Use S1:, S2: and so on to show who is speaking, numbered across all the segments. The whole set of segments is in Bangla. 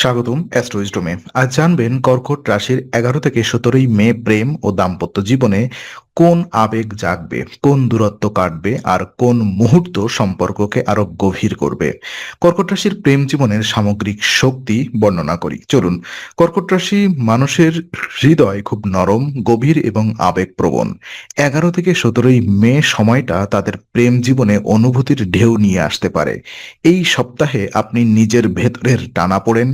S1: স্বাগতম অ্যাস্ট্রোইস্টমে। আজ জানবেন কর্কট রাশির 11 থেকে 17 মে প্রেম ও দাম্পত্য জীবনে কোন আবেগ জাগবে, কোন দূরত্ব কাটবে আর কোন মুহূর্ত সম্পর্ককে আরো গভীর করবে। কর্কট রাশির প্রেম জীবনের সামগ্রিক শক্তি বর্ণনা করি, চলুন। কর্কট রাশি মানুষের হৃদয় খুব নরম, গভীর এবং আবেগপ্রবণ। 11 থেকে 17 মে সময়টা তাদের প্রেম জীবনে অনুভূতির ঢেউ নিয়ে আসতে পারে। এই সপ্তাহে আপনি নিজের ভেতরের টানাপোড়েন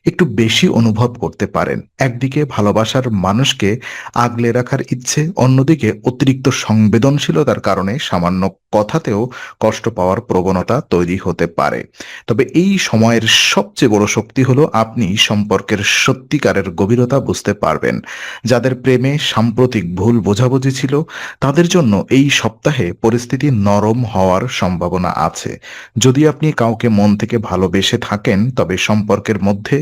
S1: একটু বেশি অনুভব করতে পারেন। একদিকে ভালোবাসার মানুষকে আগলে রাখার ইচ্ছে, অন্যদিকে অতিরিক্ত সংবেদনশীলতার কারণে সামান্য কথাতেও কষ্ট পাওয়ার প্রবণতা তৈরি হতে পারে। তবে এই সময়ের সবচেয়ে বড় শক্তি হলো আপনি সম্পর্কের সত্যিকারের গভীরতা বুঝতে পারবেন। যাদের প্রেমে সাম্প্রতিক ভুল বোঝাবুঝি ছিল, তাদের জন্য এই সপ্তাহে পরিস্থিতি নরম হওয়ার সম্ভাবনা আছে। যদি আপনি কাউকে মন থেকে ভালোবেসে থাকেন, তবে সম্পর্কের মধ্যে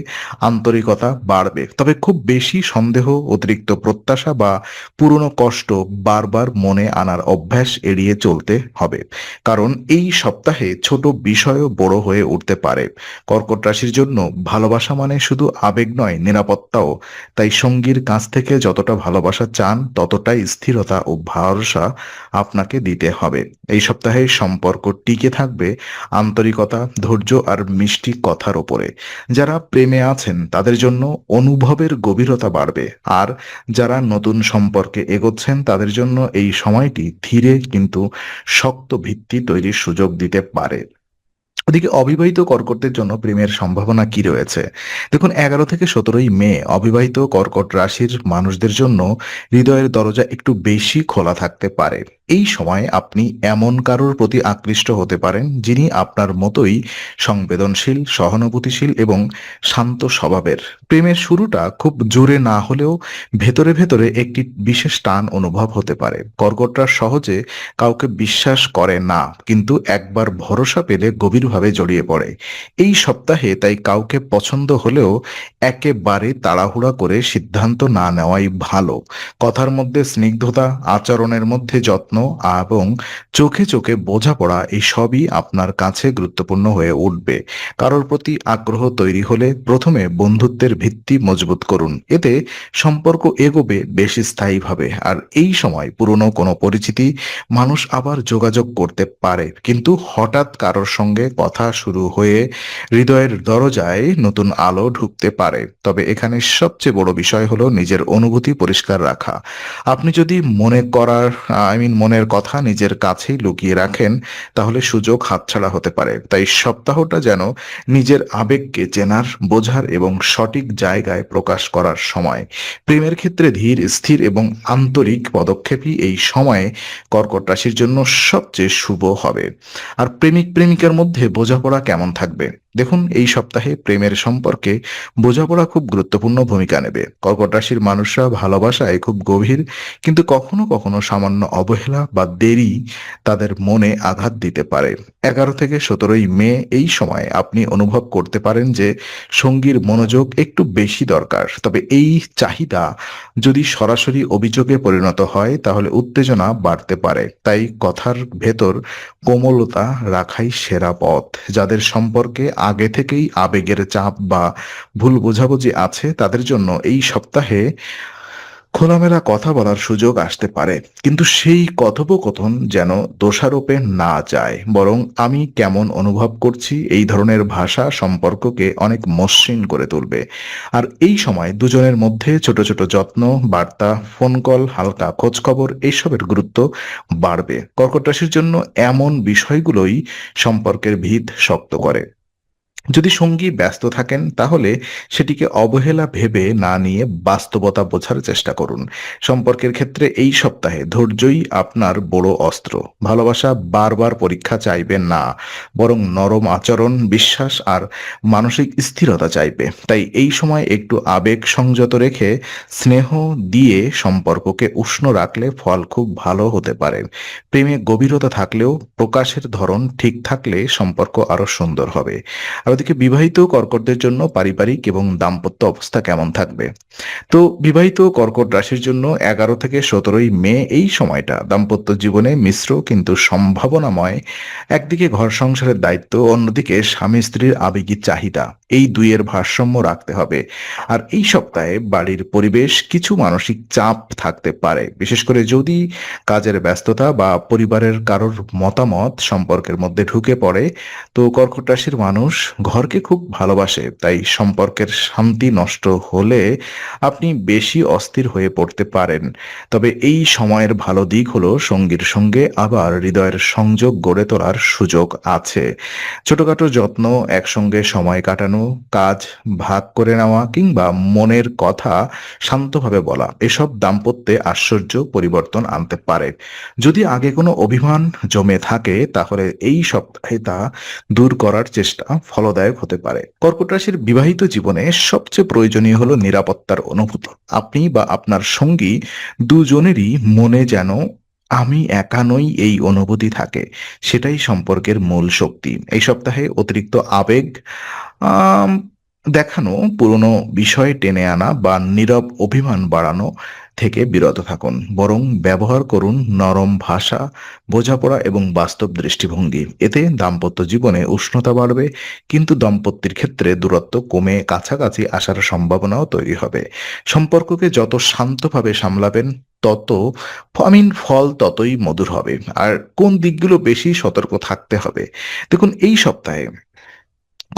S1: আন্তরিকতা বাড়বে। তবে খুব বেশি সন্দেহ, অতিরিক্ত প্রত্যাশা বা পুরনো কষ্ট বারবার মনে আনার অভ্যাস এড়িয়ে চলতে হবে। কারণ এই সপ্তাহে ছোট বিষয়ও বড় হয়ে উঠতে পারে। কর্কট রাশির জন্য ভালোবাসা মানে শুধু আবেগ নয়, নিরাপত্তাও। তাই সঙ্গীর কাছ থেকে যতটা ভালোবাসা চান, ততটাই স্থিরতা ও ভরসা আপনাকে দিতে হবে। এই সপ্তাহে সম্পর্ক টিকে থাকবে আন্তরিকতা, ধৈর্য আর মিষ্টি কথার ওপরে। যারা প্রেমে আছেন তাদের জন্য অনুভবের গভীরতা বাড়বে, আর যারা নতুন সম্পর্কে এগোচ্ছেন তাদের জন্য এই সময়টি ধীরে কিন্তু শক্ত ভিত্তি তৈরির সুযোগ দিতে পারে। ওদিকে অবিবাহিত কর্কটদের জন্য প্রেমের সম্ভাবনা কি রয়েছে? দেখুন, 11 থেকে 17 মে অবিবাহিত কর্কট রাশির মানুষদের জন্য হৃদয়ের দরজা একটু বেশি খোলা থাকতে পারে। এই সময় আপনি এমন কারোর প্রতি আকৃষ্ট হতে পারেন যিনি আপনার মতোই সংবেদনশীল, সহানুভূতিশীল এবং শান্ত স্বভাবের। প্রেমের শুরুটা খুব জোরে না হলেও ভেতরে ভেতরে একটি বিশেষ টান অনুভব হতে পারে। কর্কটরা সহজে কাউকে বিশ্বাস করে না, কিন্তু একবার ভরসা পেলে গভীরভাবে জড়িয়ে পড়ে। এই সপ্তাহে তাই কাউকে পছন্দ হলেও একেবারে তাড়াহুড়া করে সিদ্ধান্ত না নেওয়াই ভালো। কথার মধ্যে স্নিগ্ধতা, আচরণের মধ্যে যত্ন এবং চোখে চোখে বোঝাপড়া, এই সবই আপনার কাছে গুরুত্বপূর্ণ হয়ে উঠবে। কারোর প্রতি আগ্রহ তৈরি হলে প্রথমে বন্ধুত্বের ভিত্তি মজবুত করুন। এতে সম্পর্ক এগোবে বেশি স্থায়ীভাবে। আর এই সময় পুরনো কোনো পরিচিতি মানুষ আবার যোগাযোগ করতে পারে, কিন্তু হঠাৎ কারোর সঙ্গে কথা শুরু হয়ে হৃদয়ের দরজায় নতুন আলো ঢুকতে পারে। তবে এখানে সবচেয়ে বড় বিষয় হলো নিজের অনুভূতি পরিষ্কার রাখা। আপনি যদি মনের কথা নিজের কাছেই লুকিয়ে রাখেন, তাহলে সুযোগ হাতছাড়া হতে পারে। তাই সপ্তাহটা যেন নিজের আবেগকে চেনার, বোঝার এবং সঠিক জায়গায় প্রকাশ করার সময়। প্রেমের ক্ষেত্রে ধীর, স্থির এবং আন্তরিক পদক্ষেপই এই সময়ে কর্কট রাশির জন্য সবচেয়ে শুভ হবে। আর প্রেমিক প্রেমিকার মধ্যে বোঝাপড়া কেমন থাকবে? দেখুন, এই সপ্তাহে প্রেমের সম্পর্কে বোঝাপড়া খুব গুরুত্বপূর্ণ ভূমিকা নেবে। কর্কট রাশির মানুষরা ভালোবাসায় খুব গভীর, কিন্তু কখনো কখনো সামান্য অবহেলা বা দেরি তাদের মনে আঘাত দিতে পারে। 11 থেকে 17 মে এই সময় আপনি অনুভব করতে পারেন যে সঙ্গীর মনোযোগ একটু বেশি দরকার। তবে এই চাহিদা যদি সরাসরি অভিযোগে পরিণত হয়, তাহলে উত্তেজনা বাড়তে পারে। তাই কথার ভেতর কোমলতা রাখাই সেরা পথ। যাদের সম্পর্কে আগে থেকেই আবেগের চাপ বা ভুল বোঝাবুঝি আছে, তাদের জন্য এই সপ্তাহে খোলামেলা কথা বলার সুযোগ আসতে পারে, কিন্তু সেই কথোপকথন যেন দোষারোপে না যায়, বরং আমি কেমন অনুভব করছি, এই ধরনের ভাষা সম্পর্ককে অনেক মসৃণ করে তুলবে। আর এই সময় দুজনের মধ্যে ছোট ছোট যত্ন, বার্তা, ফোন কল, হালকা খোঁজ খবর, এইসবের গুরুত্ব বাড়বে। কর্কট রাশির জন্য এমন বিষয়গুলোই সম্পর্কের ভিত শক্ত করে। যদি সঙ্গী ব্যস্ত থাকেন, তাহলে সেটিকে অবহেলা ভেবে না নিয়ে বাস্তবতা বোঝার চেষ্টা করুন। সম্পর্কের ক্ষেত্রে এই সপ্তাহে ধৈর্যই আপনার বড় অস্ত্র। ভালোবাসা বারবার পরীক্ষা চাইবে না, বরং নরম আচরণ, বিশ্বাস আর মানসিক স্থিরতা চাইবে। তাই এই সময় একটু আবেগ সংযত রেখে স্নেহ দিয়ে সম্পর্ককে উষ্ণ রাখলে ফল খুব ভালো হতে পারে। প্রেমে গভীরতা থাকলেও প্রকাশের ধরন ঠিক থাকলে সম্পর্ক আরো সুন্দর হবে। আর ওদিকে বিবাহিত কর্কটদের জন্য পারিবারিক এবং দাম্পত্য অবস্থা কেমন থাকবে? তো বিবাহিত কর্কট রাশির জন্য 11 থেকে 17 মে এই সময়টা দাম্পত্য জীবনে মিশ্র কিন্তু সম্ভাবনাময়। একদিকে ঘর সংসারের দায়িত্ব, অন্যদিকে স্বামী স্ত্রীর আবেগী চাহিদা, এই দুইয়ের ভারসাম্য রাখতে হবে। আর এই সপ্তাহে বাড়ির পরিবেশ কিছু মানসিক চাপ থাকতে পারে, বিশেষ করে যদি কাজের ব্যস্ততা বা পরিবারের কারোর মতামত সম্পর্কের মধ্যে ঢুকে পড়ে। তো কর্কট রাশির মানুষ ঘরকে খুব ভালোবাসে, তাই সম্পর্কের শান্তি নষ্ট হলে আপনি বেশি অস্থির হয়ে পড়তে পারেন। তবে এই সময়ের ভালো দিক হলো সঙ্গীর সঙ্গে আবার হৃদয়ের সংযোগ গড়ে তোলার সুযোগ আছে। ছোটখাটো যত্ন, একসঙ্গে সময় কাটানো, কাজ ভাগ করে নেওয়া কিংবা মনের কথা শান্তভাবে বলা, এসব দাম্পত্যে আশ্চর্য পরিবর্তন আনতে পারে। যদি আগে কোনো অভিমান জমে থাকে তাহলে এই সপ্তাহে তা দূর করার চেষ্টা ফলদায়ক হতে পারে। কর্কট রাশির বিবাহিত জীবনে সবচেয়ে প্রয়োজনীয় হলো নিরাপত্তার অনুভূতি। আপনি বা আপনার সঙ্গী দুজনেরই মনে যেন আমি একা নই এই অনুভূতি থাকে, সেটাই সম্পর্কের মূল শক্তি। এই সপ্তাহে অতিরিক্ত আবেগ আম, দেখানো, পুরনো বিষয় টেনে আনা বা নীরব অভিমান বাড়ানো থেকে বিরত থাকুন। বরং ব্যবহার করুন নরম ভাষা, বোঝাপড়া এবং বাস্তব দৃষ্টিভঙ্গি। এতে দাম্পত্য জীবনে উষ্ণতা বাড়বে, কিন্তু দম্পতির ক্ষেত্রে দূরত্ব কমে কাছাকাছি আসার সম্ভাবনাও তৈরি হবে। সম্পর্ককে যত শান্তভাবে সামলাবেন তত ফল ততই মধুর হবে। আর কোন দিকগুলো বেশি সতর্ক থাকতে হবে? দেখুন, এই সপ্তাহে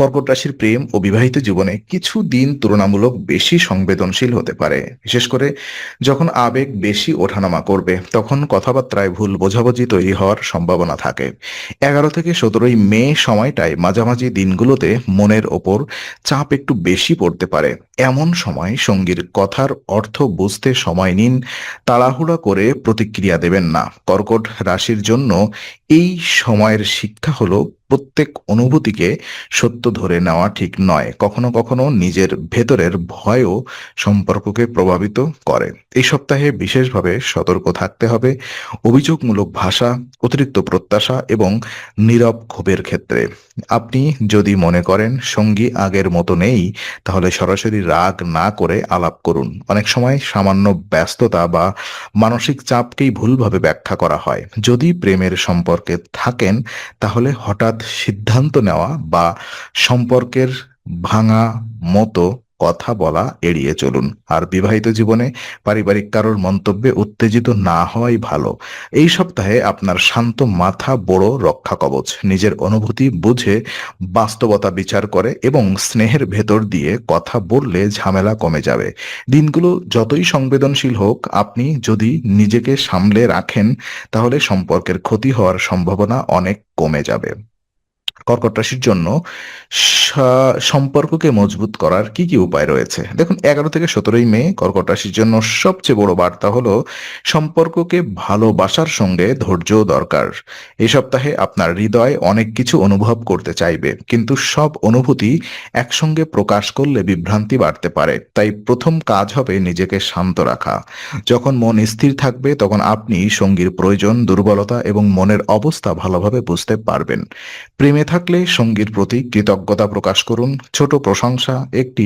S1: কর্কট রাশির প্রেম ও বিবাহিত জীবনে কিছু দিন তুলনামূলক বেশি সংবেদনশীল হতে পারে। বিশেষ করে যখন আবেগ বেশি ওঠানামা করবে, তখন কথাবার্তায় ভুল বোঝাবুঝি তৈরি হওয়ার সম্ভাবনা থাকে। 11 থেকে 17 মে সময়টায় মাঝামাঝি দিনগুলোতে মনের ওপর চাপ একটু বেশি পড়তে পারে। এমন সময় সঙ্গীর কথার অর্থ বুঝতে সময় নিন, তাড়াহুড়া করে প্রতিক্রিয়া দেবেন না। কর্কট রাশির জন্য এই সময়ের শিক্ষা হলো প্রত্যেক অনুভূতিকে সত্য ধরে নেওয়া ঠিক নয়। কখনো কখনো নিজের ভেতরের ভয়ও সম্পর্ককে প্রভাবিত করে। এই সপ্তাহে বিশেষভাবে সতর্ক থাকতে হবে অভিযোগমূলক ভাষা, অতিরিক্ত প্রত্যাশা এবং নীরব ক্ষোভের ক্ষেত্রে। আপনি যদি মনে করেন সঙ্গী আগের মতো নেই, তাহলে সরাসরি রাগ না করে আলাপ করুন। অনেক সময় সামান্য ব্যস্ততা বা মানসিক চাপকেই ভুলভাবে ব্যাখ্যা করা হয়। যদি প্রেমের সম্পর্কে থাকেন, তাহলে হঠাৎ সিদ্ধান্ত নেওয়া বা সম্পর্কের ভাঙা মতো কথা বলা এড়িয়ে চলুন। আর বিবাহিত জীবনে পারিবারিক কারোর মন্তব্যে উত্তেজিত না হওয়াই ভালো। এই সপ্তাহে আপনার শান্ত মাথা বড় রক্ষা কবচ। নিজের অনুভূতি বুঝে বাস্তবতা বিচার করে এবং স্নেহের ভেতর দিয়ে কথা বললে ঝামেলা কমে যাবে। দিনগুলো যতই সংবেদনশীল হোক, আপনি যদি নিজেকে সামলে রাখেন তাহলে সম্পর্কের ক্ষতি হওয়ার সম্ভাবনা অনেক কমে যাবে। কর্কট রাশির জন্য সম্পর্ককে মজবুত করার কি কি উপায় রয়েছে? দেখুন, 11 থেকে 17 মে কর্কট রাশির জন্য সবচেয়ে বড় বার্তা হলো সম্পর্ককে ভালোবাসার সঙ্গে ধৈর্য দরকার। এই সপ্তাহে আপনার হৃদয় অনেক কিছু অনুভব করতে চাইবে, কিন্তু সব অনুভূতি একসঙ্গে প্রকাশ করলে বিভ্রান্তি বাড়তে পারে। তাই প্রথম কাজ হবে নিজেকে শান্ত রাখা। যখন মন স্থির থাকবে তখন আপনি সঙ্গীর প্রয়োজন, দুর্বলতা এবং মনের অবস্থা ভালোভাবে বুঝতে পারবেন। প্রেমে থাকলে সঙ্গীর প্রতি কৃতজ্ঞতা প্রকাশ করুন। ছোট প্রশংসা, একটি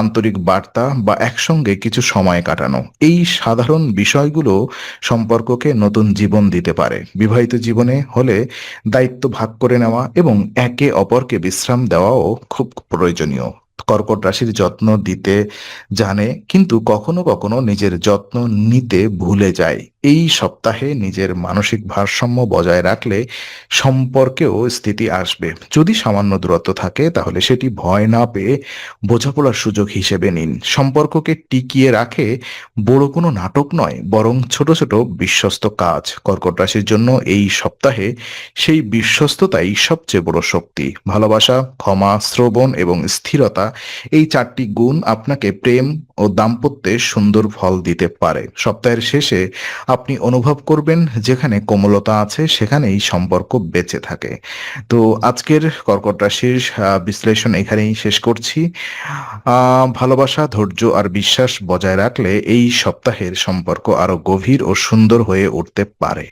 S1: আন্তরিক বার্তা বা একসঙ্গে কিছু সময় কাটানো, এই সাধারণ বিষয়গুলো সম্পর্ককে নতুন জীবন দিতে পারে। বিবাহিত জীবনে হলে দায়িত্ব ভাগ করে নেওয়া এবং একে অপরকে বিশ্রাম দেওয়াও খুব প্রয়োজনীয়। কর্কট রাশির যত্ন দিতে জানে, কিন্তু কখনো কখনো নিজের যত্ন নিতে ভুলে যায়। এই সপ্তাহে নিজের মানসিক ভারসাম্য বজায় রাখলে সম্পর্কেও স্থিতি আসবে। যদি সামান্য দূরত্ব থাকে তাহলে সেটি ভয় না পেয়ে বোঝাপড়ার সুযোগ হিসেবে নিন। সম্পর্ককে টিকিয়ে রাখে বড় কোনো নাটক নয়, বরং ছোট ছোট বিশ্বস্ত কাজ। কর্কট রাশির জন্য এই সপ্তাহে সেই বিশ্বস্ততাই সবচেয়ে বড় শক্তি। ভালোবাসা, ক্ষমা, শ্রবণ এবং স্থিরতা, এই চারটি গুণ আপনাকে প্রেম ও দাম্পত্যে সুন্দর ফল দিতে পারে। সপ্তাহের শেষে আপনি অনুভব করবেন যেখানে কোমলতা আছে সেখানেই সম্পর্ক বেঁচে থাকে। তো আজকের কর্কট রাশির বিশ্লেষণ এখানেই শেষ করছি। ভালোবাসা, ধৈর্য আর বিশ্বাস বজায় রাখলে এই সপ্তাহের সম্পর্ক আরো গভীর ও সুন্দর হয়ে উঠতে পারে।